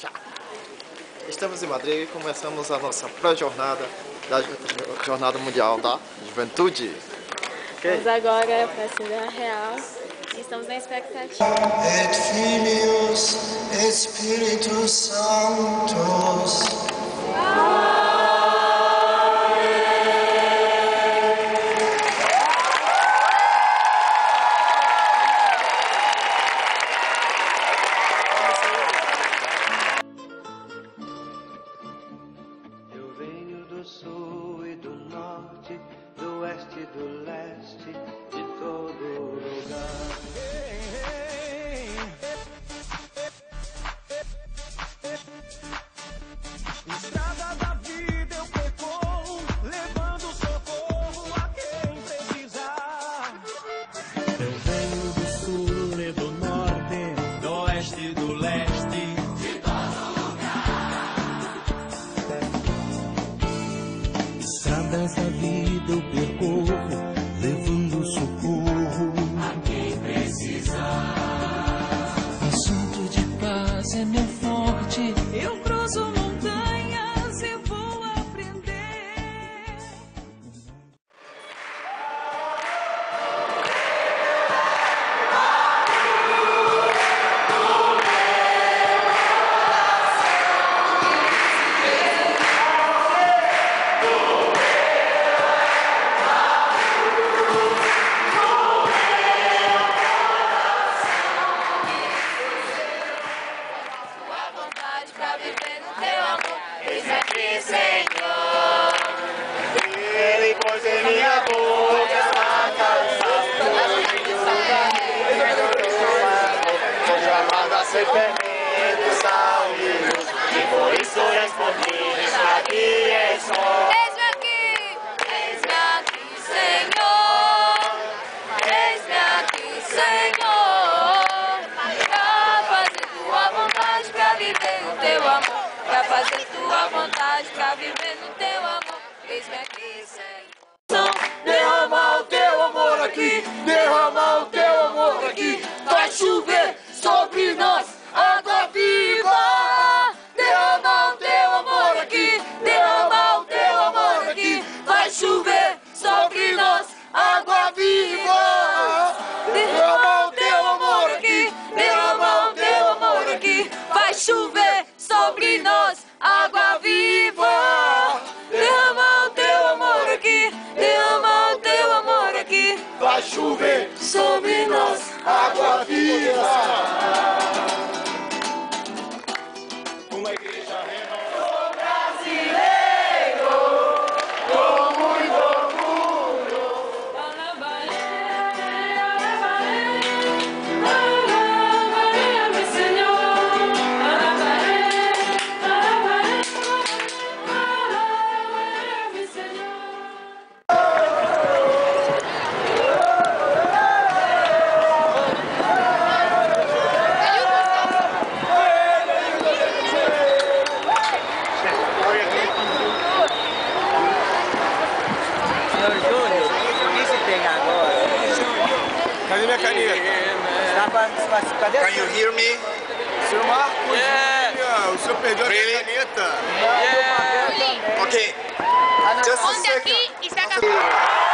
igreja. Estamos em Madrid e começamos a nossa pré-jornada da Jornada Mundial da Juventude. Vamos agora para a Assembleia Real e estamos na expectativa. Et Filius Spiritus Sanctus. Eu venho do sul e do norte, do oeste e do leste, de todo lugar. Estrada da vida eu percorro, levando socorro a quem precisar. Eu venho do sul e do norte, do oeste e do leste, de todo lugar. Estradas da vida eu percorro, levando socorro a quem precisar. Assunto de paz é meu forte, Eu cruzo montanhas e vou aprender. Pra viver no teu amor, eis aqui, Senhor. Ele pôs em minha boca a canção. Sou chamado a ser fermento, salve-nos. E por isso respondi, aqui é só. Eis-me aqui, Senhor. Eis-me aqui, Senhor. Pra fazer tua vontade, pra viver no teu amor. Pra fazer tua vontade, pra viver no teu amor. Eis-me aqui, Senhor. Derrama o teu amor aqui, derrama o teu amor aqui. Vai chover sobre nós, água viva. Derrama o teu amor aqui, derrama o teu amor aqui. Vai chover sobre nós, água viva. Derrama o teu amor aqui, derrama o teu amor aqui. Vai chover sobre nós, água viva. Derrama o teu amor aqui, derrama o teu amor aqui. Vai chover Sobre nós, água viva. Uma igreja renovada. Brasileiro, com muito orgulho. Senhor Júnior, o que você tem agora? Cadê minha caneta? Cadê Can you hear me? Seu Marcos, Yeah. o senhor perdeu a Really? minha caneta. Okay. Just a onde second. aqui está a